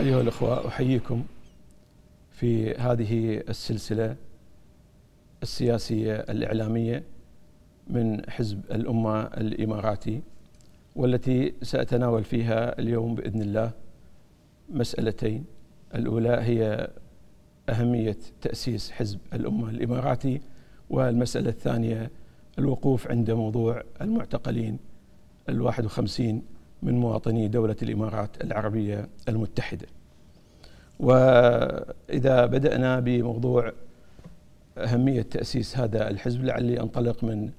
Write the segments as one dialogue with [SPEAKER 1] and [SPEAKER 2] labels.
[SPEAKER 1] أيها الأخوة، أحييكم في هذه السلسلة السياسية الإعلامية من حزب الأمة الإماراتي، والتي سأتناول فيها اليوم بإذن الله مسألتين. الأولى هي أهمية تأسيس حزب الأمة الإماراتي، والمسألة الثانية الوقوف عند موضوع المعتقلين 51 من مواطني دولة الإمارات العربية المتحدة. وإذا بدأنا بموضوع أهمية تأسيس هذا الحزب، لعلي أنطلق من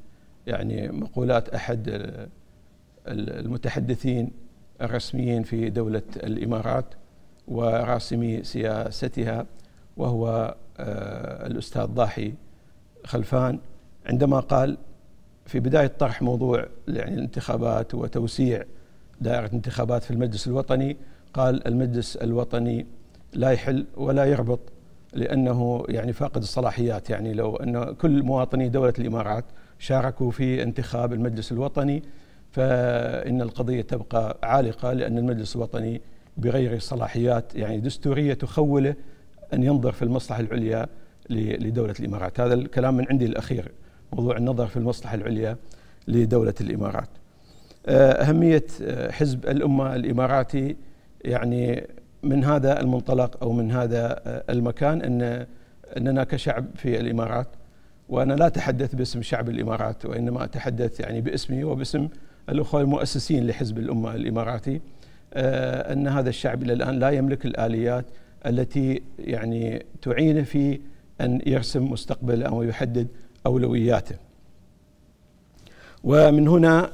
[SPEAKER 1] مقولات أحد المتحدثين الرسميين في دولة الإمارات وراسمي سياستها، وهو الأستاذ ضاحي خلفان، عندما قال في بداية طرح موضوع الانتخابات وتوسيع دائرة انتخابات في المجلس الوطني، قال: المجلس الوطني لا يحل ولا يربط، لأنه فاقد الصلاحيات. لو أن كل مواطني دولة الإمارات شاركوا في انتخاب المجلس الوطني فإن القضية تبقى عالقة، لأن المجلس الوطني بغير صلاحيات دستورية تخوله أن ينظر في المصلحة العليا لدولة الإمارات. هذا الكلام من عندي الأخير، موضوع النظر في المصلحة العليا لدولة الإمارات. أهمية حزب الأمة الإماراتي من هذا المنطلق أو من هذا المكان أننا كشعب في الإمارات، وأنا لا أتحدث باسم شعب الإمارات وإنما أتحدث باسمي وباسم الأخوة المؤسسين لحزب الأمة الإماراتي، أن هذا الشعب إلى الآن لا يملك الآليات التي تعينه في أن يرسم مستقبله أو يحدد أولوياته. ومن هنا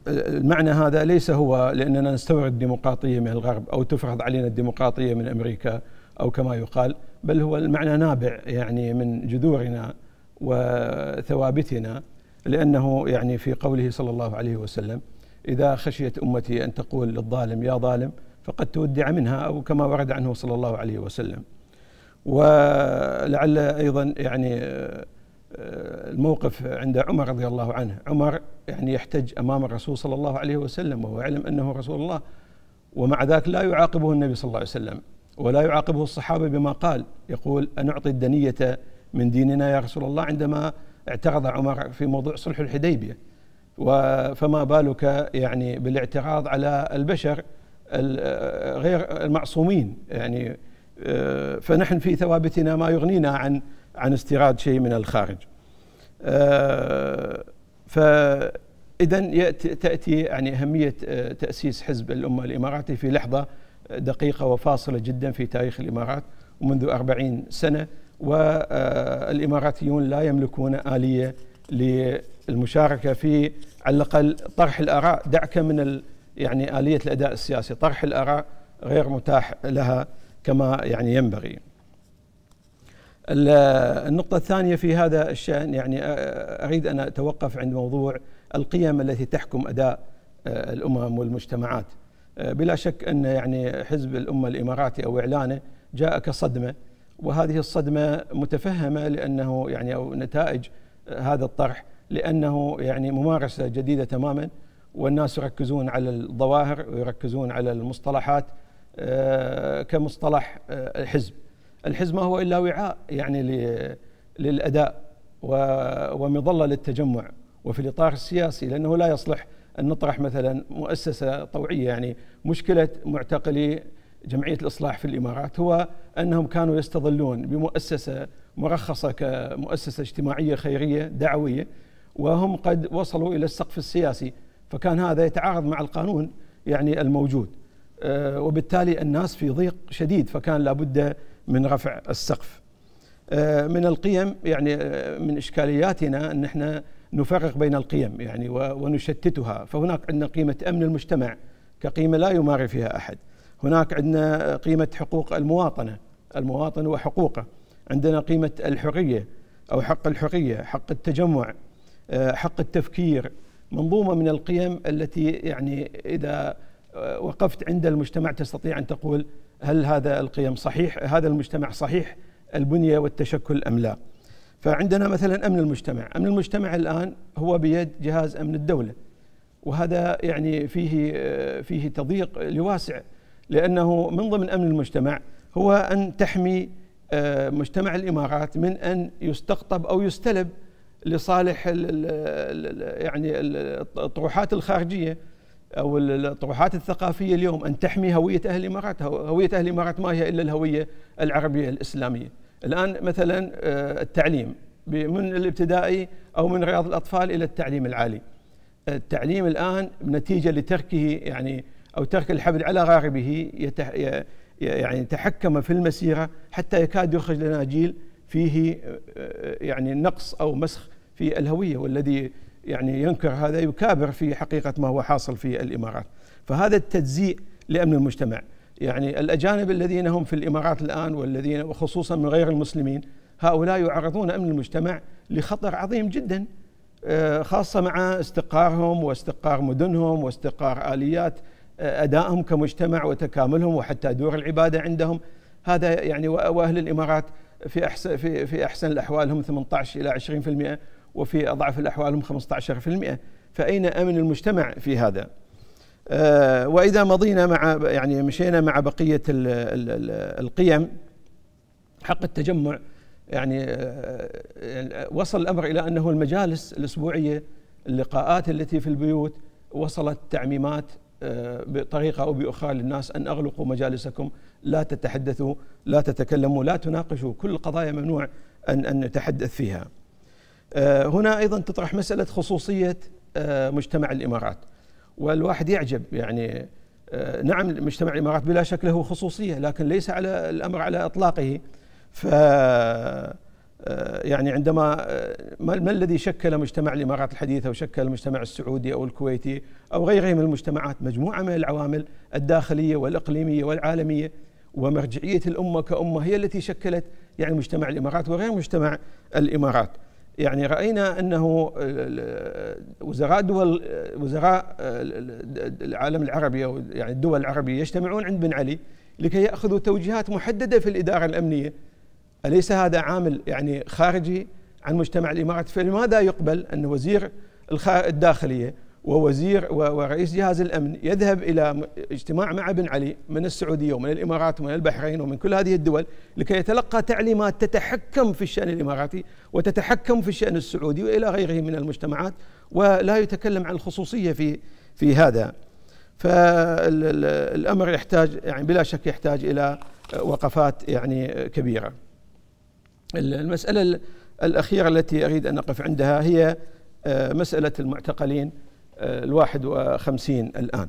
[SPEAKER 1] المعنى هذا ليس هو لأننا نستورد الديمقراطية من الغرب أو تفرض علينا الديمقراطية من أمريكا أو كما يقال، بل هو المعنى نابع من جذورنا وثوابتنا، لأنه في قوله صلى الله عليه وسلم: إذا خشيت أمتي أن تقول للظالم يا ظالم فقد تودع منها، أو كما ورد عنه صلى الله عليه وسلم. ولعل أيضا الموقف عند عمر رضي الله عنه، عمر يحتج أمام الرسول صلى الله عليه وسلم وهو يعلم أنه رسول الله، ومع ذلك لا يعاقبه النبي صلى الله عليه وسلم ولا يعاقبه الصحابة بما قال، يقول: أنعطي الدنية من ديننا يا رسول الله، عندما اعترض عمر في موضوع صلح الحديبية. فما بالك بالاعتراض على البشر غير المعصومين؟ فنحن في ثوابتنا ما يغنينا عن استيراد شيء من الخارج. فإذا تأتي أهمية تأسيس حزب الأمة الإماراتي في لحظة دقيقة وفاصلة جدا في تاريخ الإمارات، ومنذ 40 سنة، والإماراتيون لا يملكون آلية للمشاركة في على الأقل طرح الآراء. دعك من آلية الأداء السياسي، طرح الآراء غير متاح لها كما ينبغي. النقطة الثانية في هذا الشأن، أريد أن أتوقف عند موضوع القيم التي تحكم أداء الأمم والمجتمعات. بلا شك أن حزب الأمة الإماراتي أو إعلانه جاء كصدمة، وهذه الصدمة متفهمة لأنه أو نتائج هذا الطرح، لأنه ممارسة جديدة تماما، والناس يركزون على الظواهر ويركزون على المصطلحات كمصطلح الحزب. الحزب ما هو إلا وعاء للأداء ومظلة للتجمع، وفي الإطار السياسي، لأنه لا يصلح أن نطرح مثلا مؤسسة طوعية. مشكلة معتقلي جمعية الإصلاح في الإمارات هو أنهم كانوا يستظلون بمؤسسة مرخصة كمؤسسة اجتماعية خيرية دعوية، وهم قد وصلوا إلى السقف السياسي، فكان هذا يتعارض مع القانون الموجود، وبالتالي الناس في ضيق شديد، فكان لابد من رفع السقف. من القيم من إشكالياتنا أن احنا نفرق بين القيم ونشتتها. فهناك عندنا قيمة أمن المجتمع كقيمة لا يماري فيها أحد، هناك عندنا قيمة حقوق المواطن وحقوقه، عندنا قيمة الحرية أو حق الحرية، حق التجمع، حق التفكير، منظومة من القيم التي إذا وقفت عند المجتمع تستطيع أن تقول هل هذا القيم صحيح، هذا المجتمع صحيح البنية والتشكل أم لا. فعندنا مثلا أمن المجتمع الآن هو بيد جهاز أمن الدولة، وهذا يعني فيه تضييق لواسع، لأنه من ضمن أمن المجتمع هو أن تحمي مجتمع الإمارات من أن يستقطب أو يستلب لصالح يعني الطروحات الخارجية أو الطروحات الثقافية اليوم، أن تحمي هوية أهل الإمارات. هوية أهل الإمارات ما هي إلا الهوية العربية الإسلامية. الآن مثلا التعليم من الابتدائي أو من رياض الأطفال إلى التعليم العالي، التعليم الآن نتيجة لتركه يعني أو ترك الحبل على غاربه يعني تحكم في المسيرة حتى يكاد يخرج لنا جيل فيه يعني نقص أو مسخ في الهوية، والذي يعني ينكر هذا يكابر في حقيقة ما هو حاصل في الإمارات. فهذا التجزيء لأمن المجتمع، يعني الأجانب الذين هم في الإمارات الآن والذين وخصوصا من غير المسلمين، هؤلاء يعرضون أمن المجتمع لخطر عظيم جدا، خاصة مع استقرارهم واستقرار مدنهم واستقرار آليات أدائهم كمجتمع وتكاملهم وحتى دور العبادة عندهم. هذا يعني وأهل الإمارات في أحسن الأحوال هم 18 إلى 20%، وفي أضعف الأحوال هم 15%. فأين أمن المجتمع في هذا؟ وإذا مضينا يعني مشينا مع بقية القيم، حق التجمع يعني وصل الأمر إلى أنه المجالس الأسبوعية، اللقاءات التي في البيوت، وصلت تعميمات بطريقة أو بأخرى للناس أن أغلقوا مجالسكم، لا تتحدثوا، لا تتكلموا، لا تناقشوا، كل القضايا ممنوع أن نتحدث فيها. هنا أيضا تطرح مسألة خصوصية مجتمع الإمارات، والواحد يعجب يعني نعم مجتمع الإمارات بلا شك له خصوصية، لكن ليس على الأمر على إطلاقه. يعني عندما ما الذي شكل مجتمع الإمارات الحديثة وشكل المجتمع السعودي أو الكويتي أو غيره من المجتمعات؟ مجموعة من العوامل الداخلية والإقليمية والعالمية، ومرجعية الأمة كأمة هي التي شكلت يعني مجتمع الإمارات وغير مجتمع الإمارات. يعني رأينا أنه وزراء العالم العربي أو يعني الدول العربية يجتمعون عند بن علي لكي يأخذوا توجيهات محددة في الإدارة الأمنية. أليس هذا عامل يعني خارجي عن مجتمع الإمارات؟ فلماذا يقبل أن وزير الداخلية ووزير ورئيس جهاز الأمن يذهب إلى اجتماع مع بن علي من السعودية ومن الإمارات ومن البحرين ومن كل هذه الدول لكي يتلقى تعليمات تتحكم في الشأن الإماراتي وتتحكم في الشأن السعودي وإلى غيره من المجتمعات، ولا يتكلم عن الخصوصية في هذا؟ فالأمر يحتاج يعني بلا شك يحتاج إلى وقفات يعني كبيرة. المسألة الأخيرة التي أريد أن أقف عندها هي مسألة المعتقلين 51 الآن.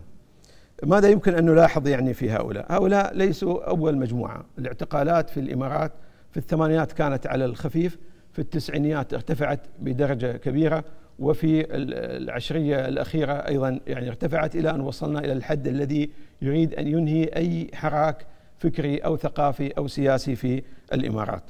[SPEAKER 1] ماذا يمكن أن نلاحظ يعني في هؤلاء ليسوا أول مجموعة. الاعتقالات في الإمارات في الثمانينات كانت على الخفيف، في التسعينيات ارتفعت بدرجة كبيرة، وفي العشرية الأخيرة أيضا يعني ارتفعت إلى أن وصلنا إلى الحد الذي يريد أن ينهي أي حراك فكري أو ثقافي أو سياسي في الإمارات.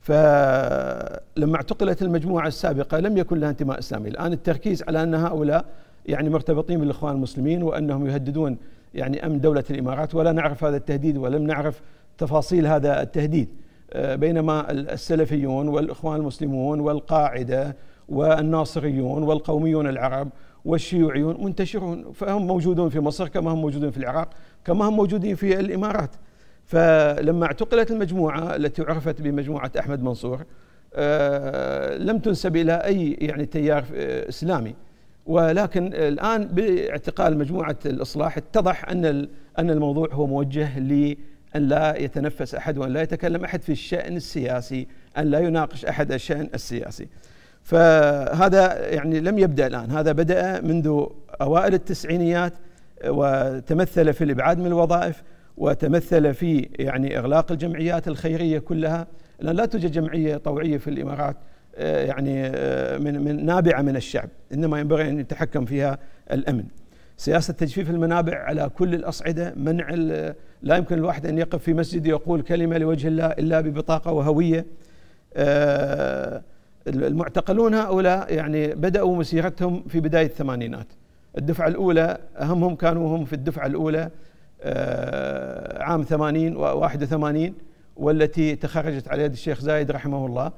[SPEAKER 1] فلما اعتقلت المجموعة السابقة لم يكن لها انتماء إسلامي. الآن التركيز على أن هؤلاء يعني مرتبطين بالإخوان المسلمين وأنهم يهددون يعني أمن دولة الإمارات، ولا نعرف هذا التهديد ولم نعرف تفاصيل هذا التهديد، بينما السلفيون والإخوان المسلمون والقاعدة والناصريون والقوميون العرب والشيوعيون منتشرون، فهم موجودون في مصر كما هم موجودين في العراق كما هم موجودين في الإمارات. فلما اعتقلت المجموعة التي عرفت بمجموعة أحمد منصور لم تنسب إلى أي يعني تيار إسلامي، ولكن الآن باعتقال مجموعة الإصلاح اتضح أن الموضوع هو موجه لأن لا يتنفس أحد وأن لا يتكلم أحد في الشأن السياسي، أن لا يناقش أحد الشأن السياسي. فهذا يعني لم يبدأ الآن، هذا بدأ منذ أوائل التسعينيات، وتمثل في الإبعاد من الوظائف، وتمثل في يعني إغلاق الجمعيات الخيرية كلها، لأن لا توجد جمعية طوعية في الإمارات يعني من نابعة من الشعب، إنما ينبغي أن يتحكم فيها الأمن. سياسة تجفيف المنابع على كل الأصعدة، منع لا يمكن الواحد أن يقف في مسجد يقول كلمة لوجه الله إلا ببطاقة وهوية. المعتقلون هؤلاء يعني بدأوا مسيرتهم في بداية الثمانينات. الدفعة الأولى أهمهم كانوا هم في الدفعة الأولى عام 80 و81، والتي تخرجت على يد الشيخ زايد رحمه الله،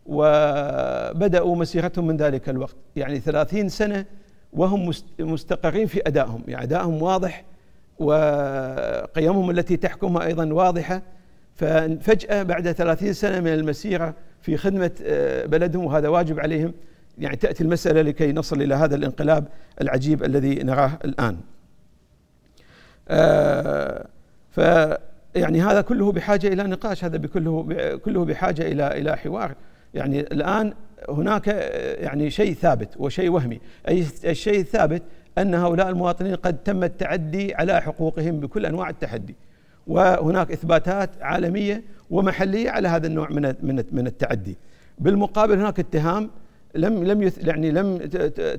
[SPEAKER 1] وبدأوا مسيرتهم من ذلك الوقت، يعني 30 سنة وهم مستقرين في أدائهم، يعني أدائهم واضح وقيمهم التي تحكمها أيضا واضحة. ففجأة بعد 30 سنة من المسيرة في خدمة بلدهم، وهذا واجب عليهم، يعني تأتي المسألة لكي نصل إلى هذا الانقلاب العجيب الذي نراه الآن. يعني هذا كله بحاجة إلى نقاش، هذا كله بحاجة إلى حوار. يعني الآن هناك يعني شيء ثابت وشيء وهمي. الشيء الثابت أن هؤلاء المواطنين قد تم التعدي على حقوقهم بكل أنواع التحدي، وهناك إثباتات عالمية ومحلية على هذا النوع من التعدي. بالمقابل هناك اتهام لم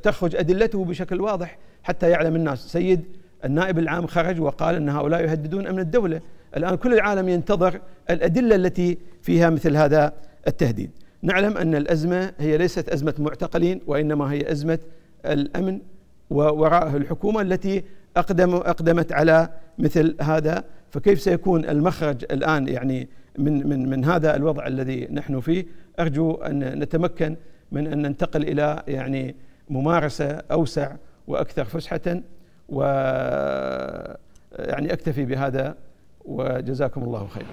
[SPEAKER 1] تخرج أدلته بشكل واضح حتى يعلم الناس. سيد النائب العام خرج وقال أن هؤلاء يهددون أمن الدولة. الآن كل العالم ينتظر الأدلة التي فيها مثل هذا التهديد. نعلم أن الأزمة هي ليست أزمة معتقلين، وإنما هي أزمة الأمن، ووراءه الحكومة التي أقدمت على مثل هذا. فكيف سيكون المخرج الآن يعني من هذا الوضع الذي نحن فيه؟ أرجو أن نتمكن من أن ننتقل إلى يعني ممارسة أوسع وأكثر فسحة. ويعني أكتفي بهذا، وجزاكم الله خيرا.